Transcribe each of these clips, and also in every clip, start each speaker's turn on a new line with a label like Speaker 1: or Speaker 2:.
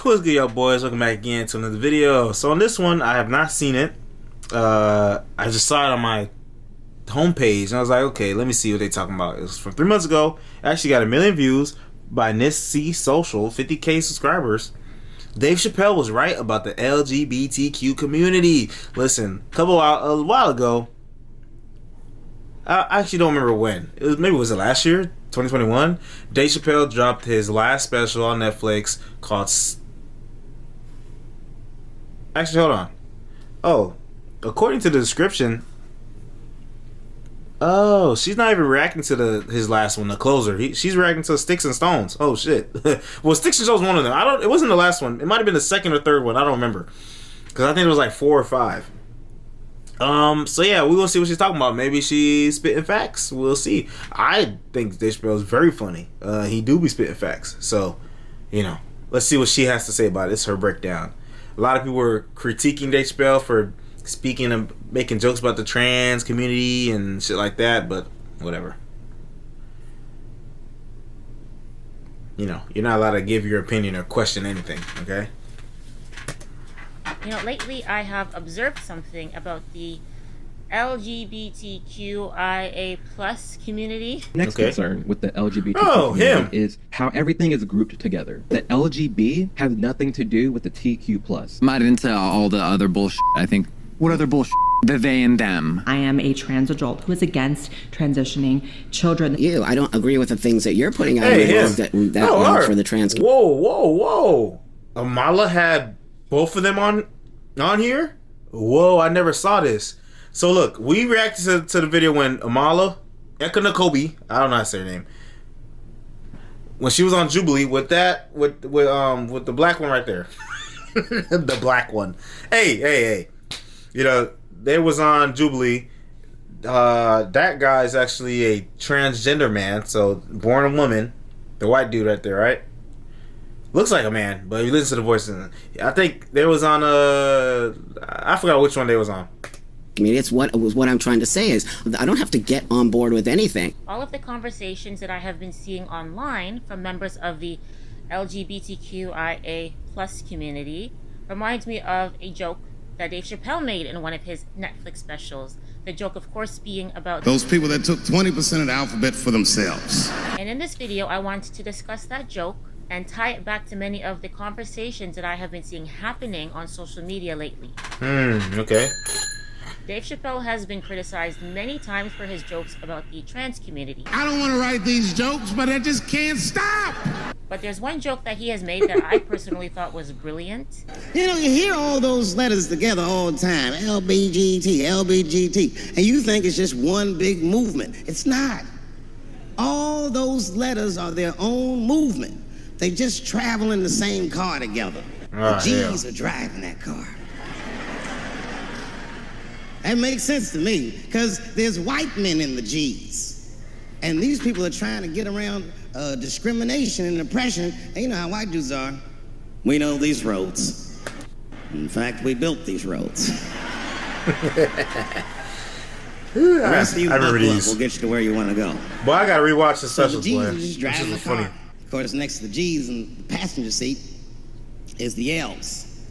Speaker 1: What's good, y'all boys? Welcome back again to another video. So on this one, I have not seen it. I just saw it on my homepage, and I was like, okay, let me see what they talking about. It was from 3 months ago. It actually got 1 million views by NISC Social, 50K subscribers. Dave Chappelle was right about the LGBTQ community. Listen, a while ago, I actually don't remember when. Maybe was it last year, 2021? Dave Chappelle dropped his last special on Netflix called... Actually, hold on. Oh, according to the description... Oh, she's not even reacting to his last one, the closer. She's reacting to Sticks and Stones. Oh shit. Well, Sticks and Stones was one of them. It wasn't the last one. It might have been the second or third one. I don't remember, because I think it was like 4 or 5. So yeah, we will see what she's talking about. Maybe she's spitting facts. We'll see. I think Dave Chappelle is very funny. He do be spitting facts. So, let's see what she has to say about it. It's her breakdown. A lot of people were critiquing Dave Chappelle for speaking and making jokes about the trans community and shit like that, but whatever. You're not allowed to give your opinion or question anything, okay?
Speaker 2: Lately I have observed something about the LGBTQIA plus community.
Speaker 3: Next concern with the LGBTQ community is how everything is grouped together. The LGB has nothing to do with the TQ plus.
Speaker 4: I'm not into all the other bullshit. I think, what other bullshit? The they and them.
Speaker 5: I am a trans adult who is against transitioning children.
Speaker 6: I don't agree with the things that you're putting out that are for the trans community.
Speaker 1: Whoa. Amala had both of them on here? Whoa, I never saw this. So look, we reacted to the video when Amala, Ekanakobi, I don't know how to say her name, when she was on Jubilee with the black one right there. The black one. Hey. They was on Jubilee. That guy is actually a transgender man, so born a woman. The white dude right there, right? Looks like a man, but you listen to the voice. I think they was on I forgot which one they was on.
Speaker 6: I mean, what I'm trying to say is I don't have to get on board with anything.
Speaker 2: All of the conversations that I have been seeing online from members of the LGBTQIA plus community reminds me of a joke that Dave Chappelle made in one of his Netflix specials. The joke, of course, being about
Speaker 7: those people that took 20% of the alphabet for themselves.
Speaker 2: And in this video, I want to discuss that joke and tie it back to many of the conversations that I have been seeing happening on social media lately.
Speaker 1: Okay.
Speaker 2: Dave Chappelle has been criticized many times for his jokes about the trans community.
Speaker 7: I don't want to write these jokes, but I just can't stop.
Speaker 2: But there's one joke that he has made that I personally thought was brilliant.
Speaker 8: You hear all those letters together all the time. LBGT. And you think it's just one big movement. It's not. All those letters are their own movement. They just travel in the same car together. The G's are driving that car. That makes sense to me, because there's white men in the G's. And these people are trying to get around discrimination and oppression. And you know how white dudes are. We know these roads. In fact, we built these roads. The rest of you buckle up, we'll get you to where you want to go.
Speaker 1: Boy, I gotta rewatch the specials, boy.
Speaker 8: The G's are just driving the car. Of course, next to the G's in the passenger seat is the L's.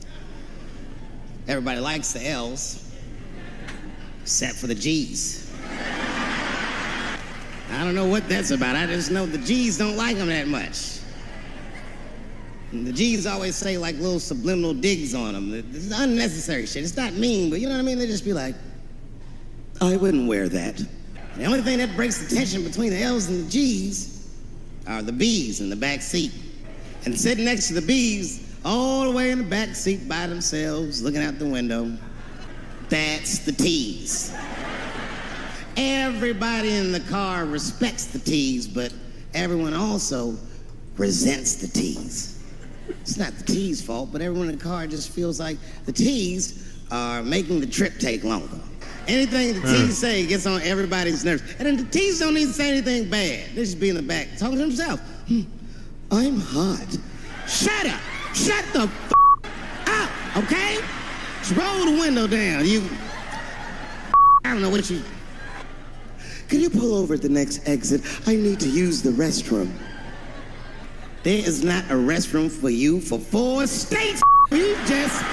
Speaker 8: Everybody likes the L's, except for the G's. I don't know what that's about. I just know the G's don't like them that much. And the G's always say like little subliminal digs on them. It's unnecessary shit. It's not mean, but you know what I mean? They just be like, I wouldn't wear that. The only thing that breaks the tension between the L's and the G's are the B's in the back seat. And sitting next to the B's, all the way in the back seat by themselves, looking out the window, that's the T's. Everybody in the car respects the T's, but everyone also resents the T's. It's not the T's' fault, but everyone in the car just feels like the T's are making the trip take longer. Anything the T's say gets on everybody's nerves. And then the T's don't even say anything bad. They just be in the back talking to themselves. I'm hot. Shut up. Shut the f up, okay? Just roll the window down. I don't know what you... Can you pull over at the next exit? I need to use the restroom. There is not a restroom for you for 4 states. You just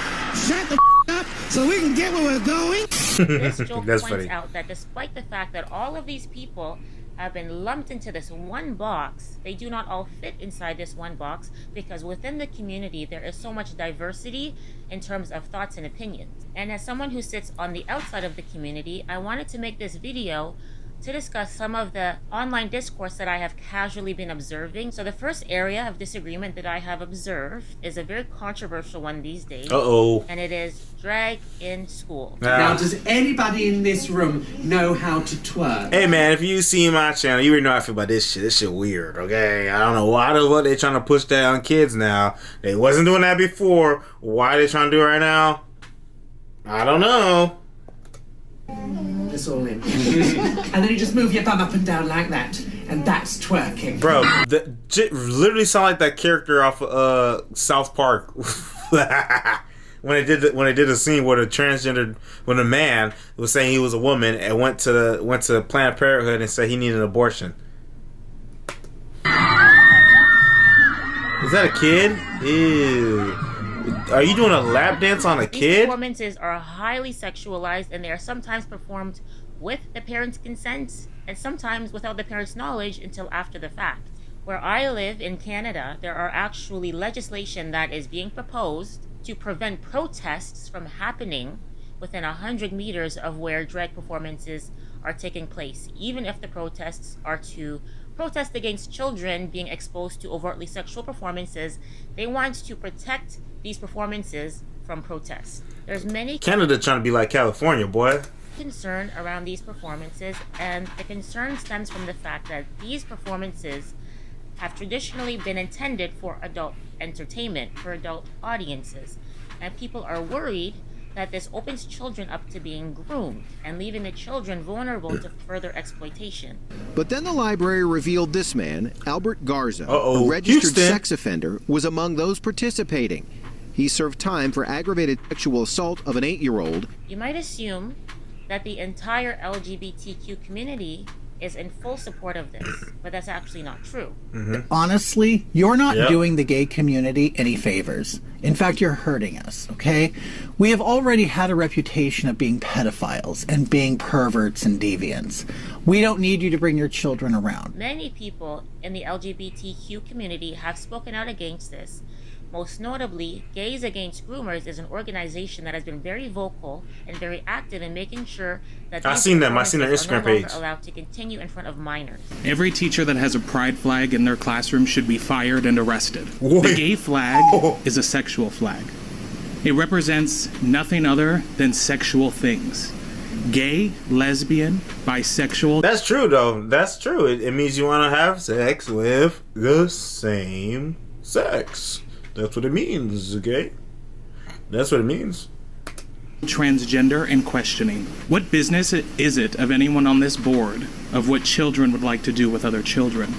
Speaker 8: shut the up so we can get where we're going.
Speaker 2: This joke
Speaker 1: That's
Speaker 2: points
Speaker 1: funny.
Speaker 2: out that despite the fact that all of these people have been lumped into this one box, they do not all fit inside this one box because within the community there is so much diversity in terms of thoughts and opinions. And as someone who sits on the outside of the community, I wanted to make this video to discuss some of the online discourse that I have casually been observing. So the first area of disagreement that I have observed is a very controversial one these days.
Speaker 1: Uh-oh.
Speaker 2: And it is drag in school.
Speaker 9: Now, does anybody in this room know how to twerk?
Speaker 1: Hey man, if you see my channel, you already know how I feel about this shit. This shit weird, okay? I don't know why they trying to push that on kids now. They wasn't doing that before. Why they trying to do it right now? I don't know.
Speaker 9: It's all in. And then you just move your bum up and down like that. And that's twerking.
Speaker 1: Bro, literally sound like that character off of South Park. when they did a scene where when a man was saying he was a woman and went to Planned Parenthood and said he needed an abortion. Is that a kid? Ew. Are you doing a lap dance on a
Speaker 2: These
Speaker 1: kid?
Speaker 2: performances are highly sexualized and they are sometimes performed with the parents' consent and sometimes without the parents' knowledge until after the fact. Where I live in Canada, there are actually legislation that is being proposed to prevent protests from happening within 100 meters of where drag performances are taking place, even if the protests are to protest against children being exposed to overtly sexual performances. They want to protect these performances from protests. There's many
Speaker 1: Canada trying to be like California, boy.
Speaker 2: concern around these performances, and the concern stems from the fact that these performances have traditionally been intended for adult entertainment, for adult audiences, and people are worried that this opens children up to being groomed and leaving the children vulnerable to further exploitation.
Speaker 10: But then the library revealed this man, Albert Garza,
Speaker 1: Uh-oh.
Speaker 10: a registered
Speaker 1: Houston.
Speaker 10: sex offender, was among those participating. He served time for aggravated sexual assault of an 8-year-old.
Speaker 2: You might assume that the entire LGBTQ community is in full support of this, but that's actually not true.
Speaker 11: Honestly, you're not
Speaker 1: Yep.
Speaker 11: doing the gay community any favors. In fact, you're hurting us, okay? We have already had a reputation of being pedophiles and being perverts and deviants. We don't need you to bring your children around.
Speaker 2: Many people in the LGBTQ community have spoken out against this. Most notably, Gays Against Groomers is an organization that has been very vocal and very active in making sure that
Speaker 1: I
Speaker 2: these
Speaker 1: seen them. I seen their
Speaker 2: performances are
Speaker 1: Instagram
Speaker 2: no longer
Speaker 1: page.
Speaker 2: allowed to continue in front of minors.
Speaker 12: Every teacher that has a pride flag in their classroom should be fired and arrested.
Speaker 1: Wait.
Speaker 12: The gay flag is a sexual flag. It represents nothing other than sexual things. Gay, lesbian, bisexual.
Speaker 1: That's true, though. That's true. It means you want to have sex with the same sex. That's what it means, okay? That's what it means.
Speaker 12: Transgender and questioning. What business is it of anyone on this board of what children would like to do with other children?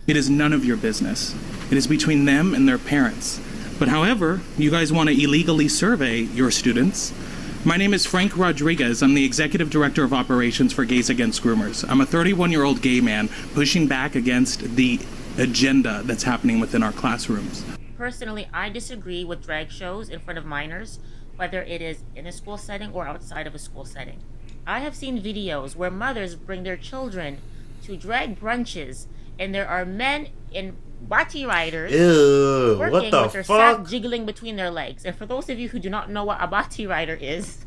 Speaker 12: It is none of your business. It is between them and their parents. But however, you guys want to illegally survey your students. My name is Frank Rodriguez. I'm the Executive Director of Operations for Gays Against Groomers. I'm a 31-year-old gay man pushing back against the agenda that's happening within our classrooms.
Speaker 2: Personally, I disagree with drag shows in front of minors, whether it is in a school setting or outside of a school setting. I have seen videos where mothers bring their children to drag brunches, and there are men in bati riders
Speaker 1: Ew,
Speaker 2: working
Speaker 1: what the
Speaker 2: with their
Speaker 1: fuck?
Speaker 2: sack jiggling between their legs. And for those of you who do not know what a bati rider is,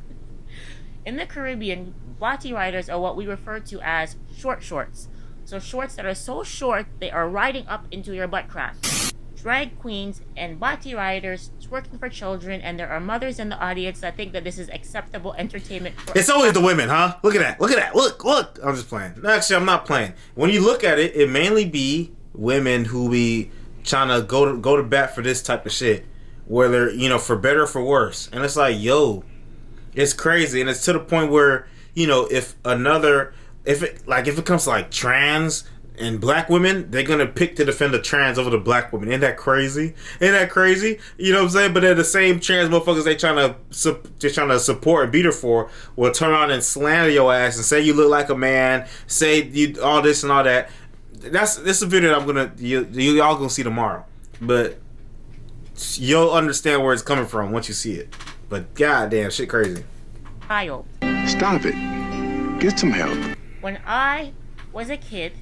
Speaker 2: in the Caribbean, bati riders are what we refer to as short shorts. So shorts that are so short they are riding up into your butt crack. Drag queens and bati riders twerking for children, and there are mothers in the audience that think that this is acceptable entertainment.
Speaker 1: It's always the women, huh? Look at that. Look at that. Look. I'm just playing. No, actually, I'm not playing. When you look at it, it mainly be women who be trying to go to bat for this type of shit, whether, you know, for better or for worse. And it's like, yo, it's crazy. And it's to the point where, you know, if it comes to like trans and black women, they're gonna pick to defend the trans over the black women. Ain't that crazy? You know what I'm saying? But then the same trans motherfuckers they trying to support and beat her for will turn around and slander your ass and say you look like a man, say you all this and all that. This is a video that I'm gonna you all gonna see tomorrow. but you'll understand where it's coming from once you see it. But goddamn, shit crazy.
Speaker 2: Child.
Speaker 7: Stop it. Get some help.
Speaker 2: When I was a kid,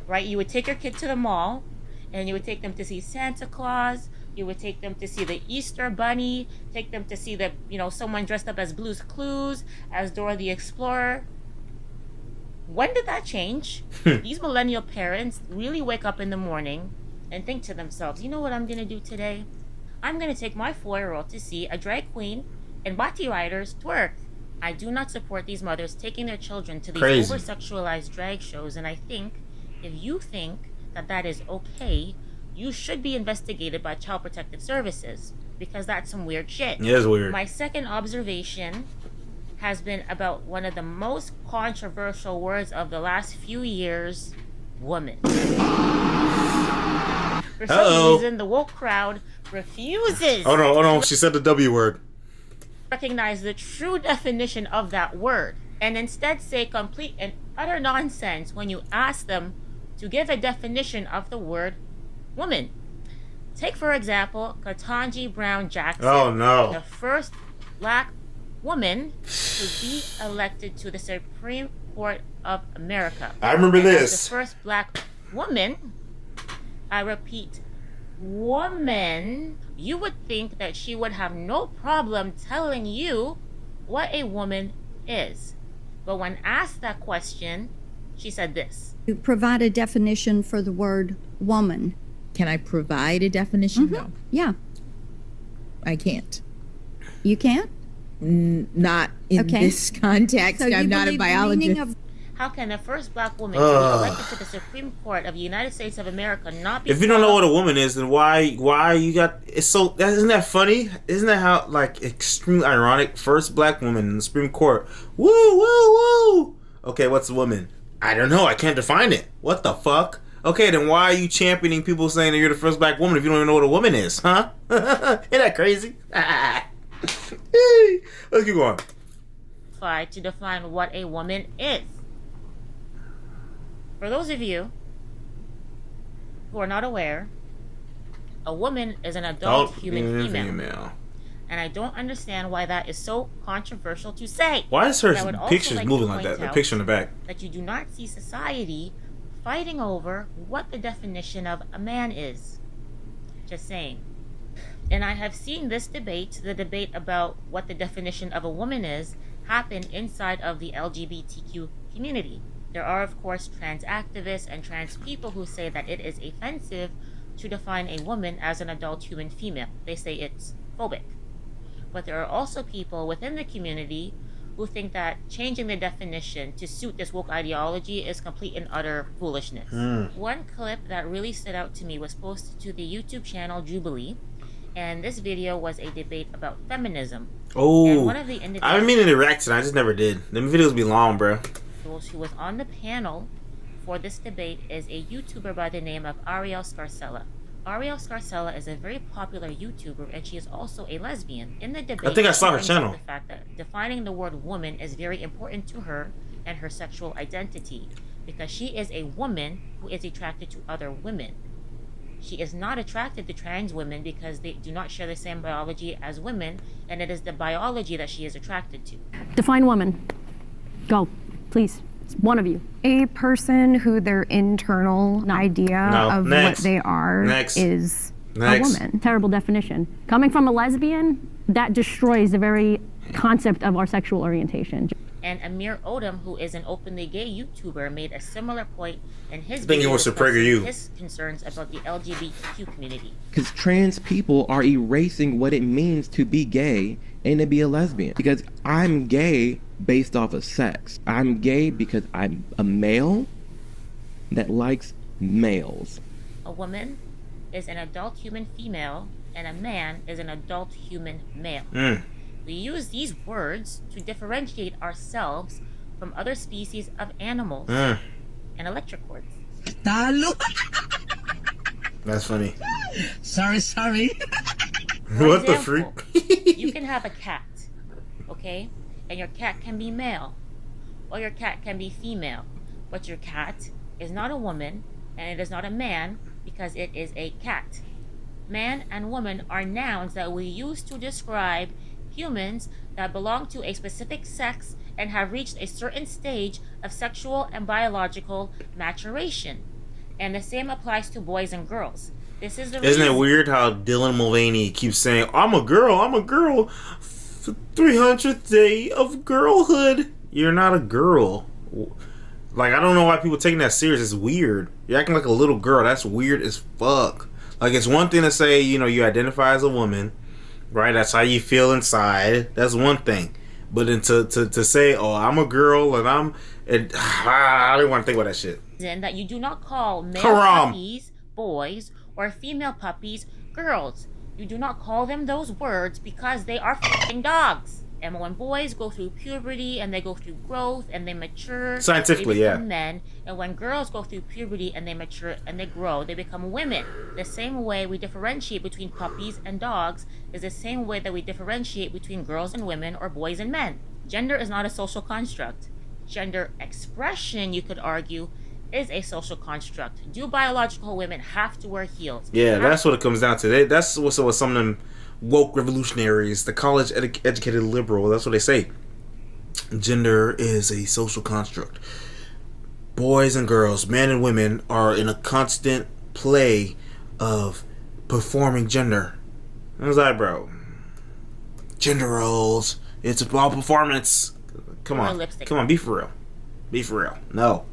Speaker 2: right, you would take your kid to the mall, and you would take them to see Santa Claus. You would take them to see the Easter Bunny. Take them to see the, someone dressed up as Blue's Clues, as Dora the Explorer. When did that change? These millennial parents really wake up in the morning and think to themselves, you know what I'm going to do today? I'm going to take my 4-year-old to see a drag queen and bati riders twerk. I do not support these mothers taking their children to these over-sexualized drag shows, and I think if you think that that is okay, you should be investigated by Child Protective Services, because that's some weird shit.
Speaker 1: Yeah, it's weird.
Speaker 2: My second observation has been about one of the most controversial words of the last few years, woman. For some reason, the woke crowd refuses.
Speaker 1: Oh no, she said the W word.
Speaker 2: Recognize the true definition of that word, and instead say complete and utter nonsense when you ask them to give a definition of the word woman. Take, for example, Ketanji Brown Jackson.
Speaker 1: Oh no.
Speaker 2: The first black woman to be elected to the Supreme Court of America.
Speaker 1: I remember this.
Speaker 2: As the first black woman, I repeat, woman, you would think that she would have no problem telling you what a woman is. But when asked that question, she said this.
Speaker 13: You provide a definition for the word woman.
Speaker 14: Can I provide a definition?
Speaker 13: Mm-hmm.
Speaker 14: No.
Speaker 13: Yeah.
Speaker 14: I can't.
Speaker 13: You can't?
Speaker 14: Not in this context.
Speaker 13: So
Speaker 14: I'm not a biologist.
Speaker 2: How can the first black woman to be elected to the Supreme Court of the United States of America not be...
Speaker 1: If you don't know what a woman is, then why you got... It's so... Isn't that funny? Isn't that how, extremely ironic? First black woman in the Supreme Court. Woo, woo, woo! Okay, what's a woman? I don't know. I can't define it. What the fuck? Okay, then why are you championing people saying that you're the first black woman if you don't even know what a woman is, huh? Isn't that crazy? Let's keep going.
Speaker 2: To define what a woman is. For those of you who are not aware, a woman is an adult human female. And I don't understand why that is so controversial to say.
Speaker 1: Why is her pictures moving like that? The picture in the back.
Speaker 2: That you do not see society fighting over what the definition of a man is. Just saying. And I have seen this debate, the debate about what the definition of a woman is, happen inside of the LGBTQ community. There are, of course, trans activists and trans people who say that it is offensive to define a woman as an adult human female. They say it's phobic. But there are also people within the community who think that changing the definition to suit this woke ideology is complete and utter foolishness. One clip that really stood out to me was posted to the YouTube channel Jubilee, and this video was a debate about feminism.
Speaker 1: Oh,
Speaker 2: and one of the
Speaker 1: I've been meaning to react to that. I just never did. Them videos be long, bro.
Speaker 2: Who was on the panel for this debate is a YouTuber by the name of Ariel Scarcella. Ariel Scarcella is a very popular YouTuber, and she is also a lesbian. In the debate,
Speaker 1: I think I saw her channel.
Speaker 2: The fact that defining the word woman is very important to her and her sexual identity, because she is a woman who is attracted to other women. She is not attracted to trans women because they do not share the same biology as women, and it is the biology that she is attracted to.
Speaker 15: Define woman. Go, please. One of you.
Speaker 16: A person who their internal idea of what they are is a woman.
Speaker 15: Terrible definition. Coming from a lesbian, that destroys the very concept of our sexual orientation.
Speaker 2: And Amir Odom, who is an openly gay YouTuber, made a similar point in his
Speaker 1: video. He wants to trigger you.
Speaker 2: His concerns about the LGBTQ community.
Speaker 3: Because trans people are erasing what it means to be gay and to be a lesbian. Because I'm gay based off of sex. I'm gay because I'm a male that likes males.
Speaker 2: A woman is an adult human female, and a man is an adult human male. We use these words to differentiate ourselves from other species of animals and electric cords.
Speaker 1: That's funny.
Speaker 7: Sorry.
Speaker 1: What the freak?
Speaker 2: You can have a cat, okay? And your cat can be male, or your cat can be female. But your cat is not a woman, and it is not a man, because it is a cat. Man and woman are nouns that we use to describe humans that belong to a specific sex and have reached a certain stage of sexual and biological maturation. And the same applies to boys and girls. This is the
Speaker 1: Isn't it weird how Dylan Mulvaney keeps saying, I'm a girl, 300th day of girlhood. You're not a girl. Like, I don't know why people taking that serious. It's weird. You're acting like a little girl. That's weird as fuck. Like, it's one thing to say, you know, you identify as a woman, right? That's how you feel inside. That's one thing. But then to say, oh, I'm a girl and I don't want to think about that shit.
Speaker 2: That you do not call male puppies boys or female puppies girls. You do not call them those words because they are fucking dogs. And when boys go through puberty and they go through growth and they mature,
Speaker 1: scientifically,
Speaker 2: they become men. And when girls go through puberty and they mature and they grow, they become women. The same way we differentiate between puppies and dogs is the same way that we differentiate between girls and women or boys and men. Gender is not a social construct. Gender expression, you could argue, is a social construct. Do biological women have to wear heels?
Speaker 1: Yeah, that's what it comes down to. That's what some of them woke revolutionaries, the college educated liberal, that's what they say. Gender is a social construct. Boys and girls, men and women are in a constant play of performing gender. I was like, bro, gender roles, it's about performance. Come on, be for real. Be for real. No.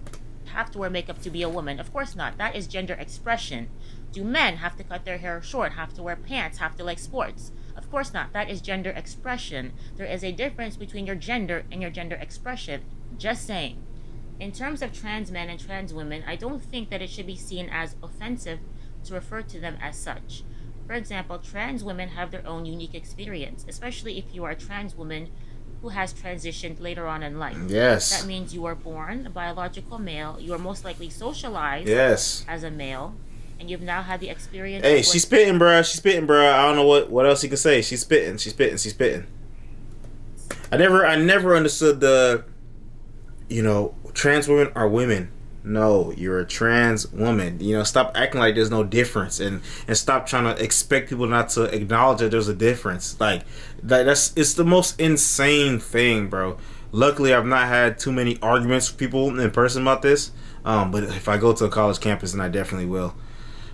Speaker 2: Have to wear makeup to be a woman? Of course not. That is gender expression. Do men have to cut their hair short, have to wear pants, have to like sports? Of course not. That is gender expression. There is a difference between your gender and your gender expression. Just saying. In terms of trans men and trans women, I don't think that it should be seen as offensive to refer to them as such. For example, trans women have their own unique experience, especially if you are a trans woman who has transitioned later on in life.
Speaker 1: Yes.
Speaker 2: That means you are born a biological male, you are most likely socialized as a male, and you've now had the experience.
Speaker 1: Hey, she's spitting, bruh. I don't know what else you can say. She's spitting. I never understood the, trans women are women. No, you're a trans woman. Stop acting like there's no difference, and stop trying to expect people not to acknowledge that there's a difference. It's the most insane thing, bro. Luckily, I've not had too many arguments with people in person about this. But if I go to a college campus, then I definitely will.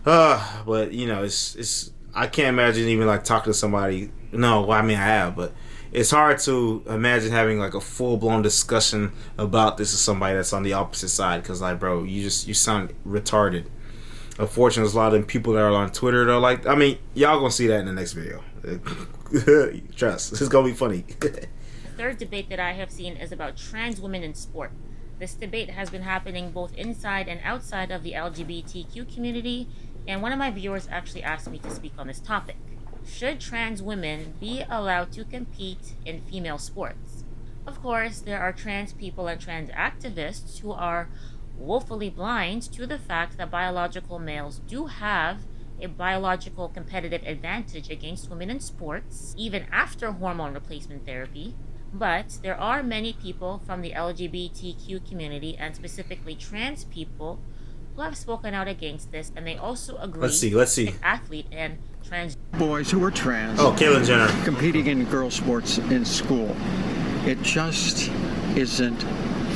Speaker 1: But it's I can't imagine even talking to somebody. No, I have, but it's hard to imagine having a full-blown discussion about this with somebody that's on the opposite side, because bro, you sound retarded. Unfortunately, there's a lot of people that are on Twitter that are y'all gonna see that in the next video. Trust, it's gonna be funny.
Speaker 2: The third debate that I have seen is about trans women in sport. This debate has been happening both inside and outside of the LGBTQ community, and one of my viewers actually asked me to speak on this topic. Should trans women be allowed to compete in female sports? Of course, there are trans people and trans activists who are woefully blind to the fact that biological males do have a biological competitive advantage against women in sports, even after hormone replacement therapy. But there are many people from the LGBTQ community, and specifically trans people, who have spoken out against this, and they also agree.
Speaker 1: Let's see.
Speaker 2: An athlete and trans
Speaker 17: boys who are trans.
Speaker 1: Oh, Caitlyn Jenner.
Speaker 17: Competing in girl sports in school. It just isn't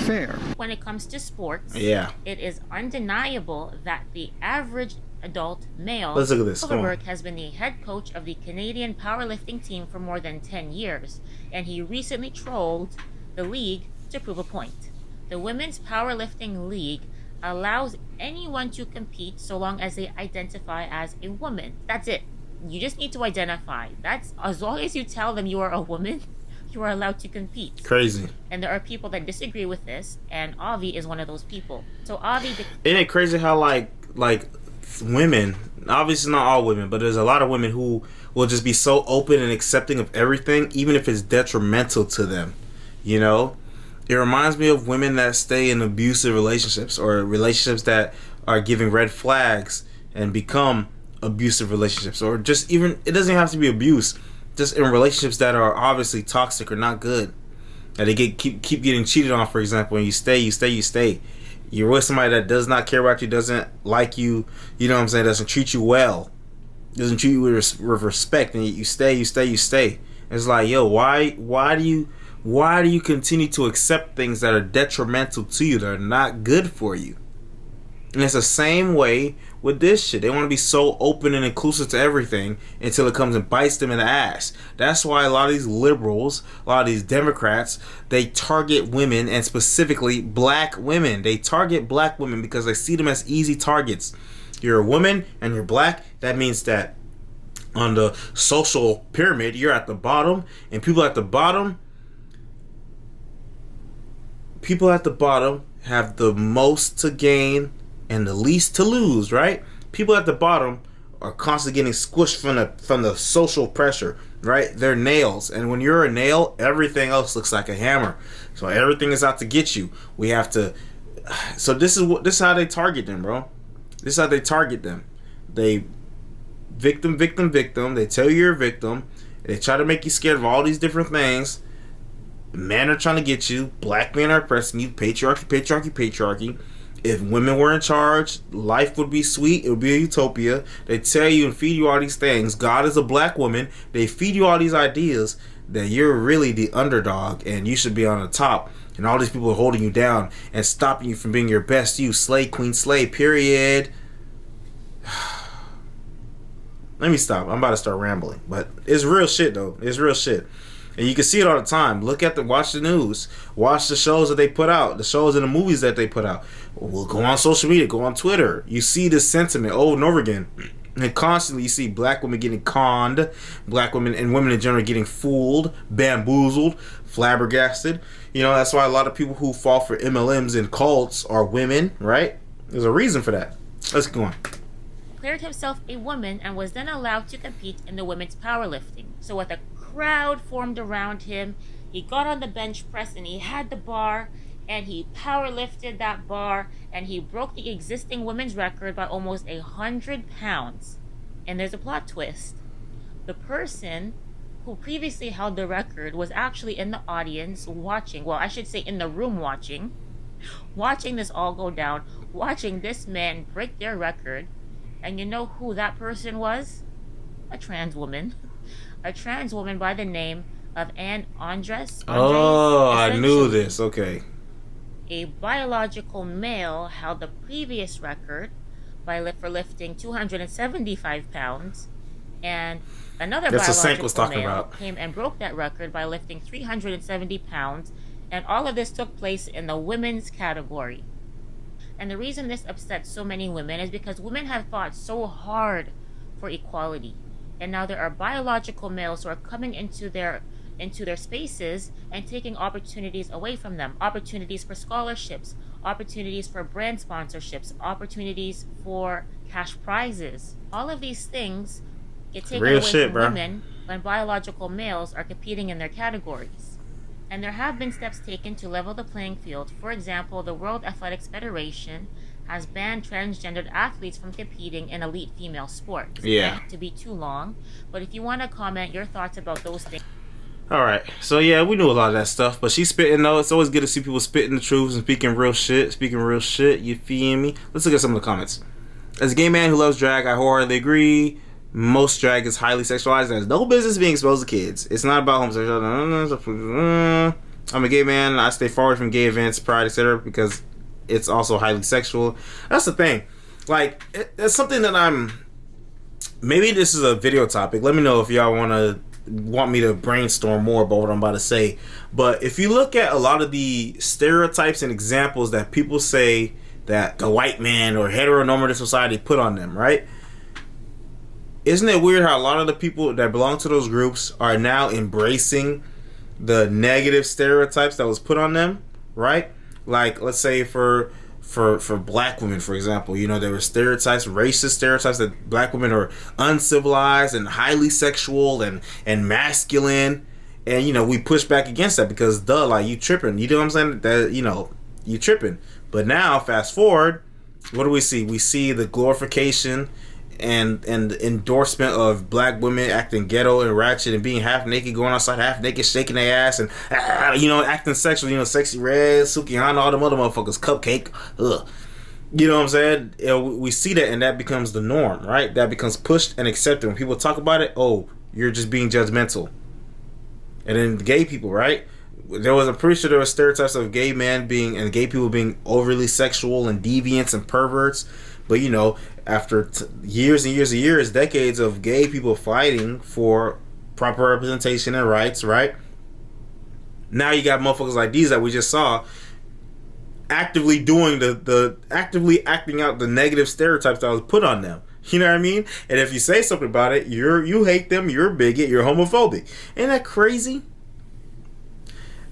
Speaker 17: fair.
Speaker 2: When it comes to sports,
Speaker 1: it
Speaker 2: is undeniable that the average adult male,
Speaker 1: let's look at this.
Speaker 2: Silverberg, has been the head coach of the Canadian powerlifting team for more than 10 years, and he recently trolled the league to prove a point. The Women's Powerlifting League allows anyone to compete so long as they identify as a woman. That's it. You just need to identify. That's as long as you tell them you are a woman, you are allowed to compete.
Speaker 1: Crazy.
Speaker 2: And there are people that disagree with this, and Avi is one of those people. So Avi,
Speaker 1: isn't it crazy how like women, obviously not all women, but there's a lot of women who will just be so open and accepting of everything, even if it's detrimental to them. It reminds me of women that stay in abusive relationships, or relationships that are giving red flags and become abusive relationships, or just even, it doesn't have to be abuse, just in relationships that are obviously toxic or not good, that they keep getting cheated on, for example, and you stay. You're with somebody that does not care about you, doesn't like you, doesn't treat you well. doesn't treat you with respect, and you stay. It's like, yo, why do you continue to accept things that are detrimental to you, that are not good for you? And it's the same way with this shit. They want to be so open and inclusive to everything until it comes and bites them in the ass. That's why a lot of these liberals, a lot of these Democrats, they target women, and specifically black women. They target black women because they see them as easy targets. You're a woman and you're black. That means that on the social pyramid, you're at the bottom, and people at the bottom have the most to gain and the least to lose, right? People at the bottom are constantly getting squished from the social pressure, right? They're nails, and when you're a nail, everything else looks like a hammer. So everything is out to get you. We have to. So this is how they target them, bro. This is how they target them. They victim. They tell you you're a victim. They try to make you scared of all these different things. Men are trying to get you. Black men are oppressing you. Patriarchy. If women were in charge, life would be sweet. It would be a utopia. They tell you and feed you all these things. God is a black woman. They feed you all these ideas that you're really the underdog and you should be on the top. And all these people are holding you down and stopping you from being your best you. Slay, queen, slay, period. Let me stop. I'm about to start rambling. But it's real shit, though. It's real shit. And you can see it all the time. Watch the news. Watch the shows that they put out. The shows and the movies that they put out. We'll go on social media. Go on Twitter. You see this sentiment over and over again. And constantly you see black women getting conned. Black women and women in general getting fooled, bamboozled, flabbergasted. You know, that's why a lot of people who fall for MLMs and cults are women, right? There's a reason for that. Let's go on.
Speaker 2: Declared himself a woman and was then allowed to compete in the women's powerlifting. So with a crowd formed around him, he got on the bench press and he had the bar and he power lifted that bar and he broke the existing women's record by almost 100 pounds. And there's a plot twist. The person who previously held the record was actually in the audience watching, well, I should say in the room watching this all go down, watching this man break their record. And you know who that person was? A trans woman. A trans woman by the name of Anne Andres.
Speaker 1: Oh, I knew this. Okay.
Speaker 2: A biological male held the previous record for lifting 275 pounds, and another biological male came and broke that record by lifting 370 pounds, and all of this took place in the women's category. And the reason this upsets so many women is because women have fought so hard for equality. And now there are biological males who are coming into their spaces and taking opportunities away from them. Opportunities for scholarships, opportunities for brand sponsorships, opportunities for cash prizes. All of these things get taken away from women when biological males are competing in their categories. And there have been steps taken to level the playing field. For example, the World Athletics Federation has banned transgendered athletes from competing in elite female sports.
Speaker 1: Yeah.
Speaker 2: Not to be too long, but if you want to comment your thoughts about those things.
Speaker 1: All right. So yeah, we knew a lot of that stuff, but she's spitting though. It's always good to see people spitting the truth and speaking real shit. You feel me? Let's look at some of the comments. As a gay man who loves drag, I wholeheartedly agree. Most drag is highly sexualized and has no business being exposed to kids. It's not about homosexuality. I'm a gay man. I stay far away from gay events, pride, etc. because it's also highly sexual. That's the thing. Like, it's something that maybe this is a video topic. Let me know if y'all want me to brainstorm more about what I'm about to say. But if you look at a lot of the stereotypes and examples that people say that the white man or heteronormative society put on them, right? Isn't it weird how a lot of the people that belong to those groups are now embracing the negative stereotypes that was put on them, right? Like, let's say for black women, for example, you know, there were stereotypes, racist stereotypes that black women are uncivilized and highly sexual and masculine, and you know, we push back against that because like, you tripping, you know what I'm saying? That, you know, you tripping. But now, fast forward, what do we see? We see the glorification and the endorsement of black women acting ghetto and ratchet and being half naked, going outside half naked, shaking their ass and you know, acting sexual, you know, Sexy Red, Sukihana, all them other motherfuckers, Cupcake, ugh. You know what I'm saying? We see that, and that becomes the norm, right? That becomes pushed and accepted. When people talk about it, oh, you're just being judgmental. And then the gay people, right? I'm pretty sure there were stereotypes of gay men and gay people being overly sexual and deviants and perverts. But you know, after years and years and years, decades of gay people fighting for proper representation and rights, right? Now you got motherfuckers like these that we just saw actively doing actively acting out the negative stereotypes that was put on them. You know what I mean? And if you say something about it, you hate them, you're a bigot, you're homophobic. Ain't that crazy?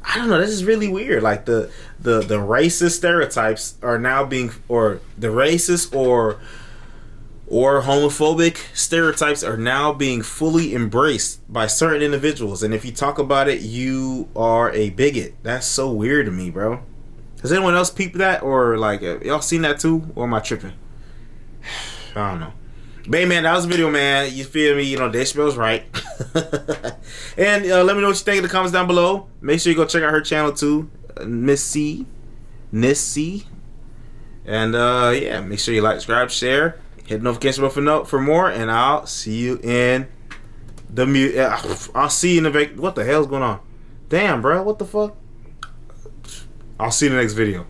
Speaker 1: I don't know. This is really weird. Like the racist stereotypes are now being, or the racist or homophobic stereotypes are now being fully embraced by certain individuals. And if you talk about it, you are a bigot. That's so weird to me, bro. Has anyone else peeped that, or like y'all seen that too, or am I tripping? I don't know. But hey, man, that was a video, man. You feel me? You know, Dave Chappelle's right. And let me know what you think in the comments down below. Make sure you go check out her channel too, Miss C. And yeah, make sure you like, subscribe, share, hit the notification bell for more, and I'll see you in the I'll see you in the what the hell's going on? Damn, bro, what the fuck? I'll see you in the next video.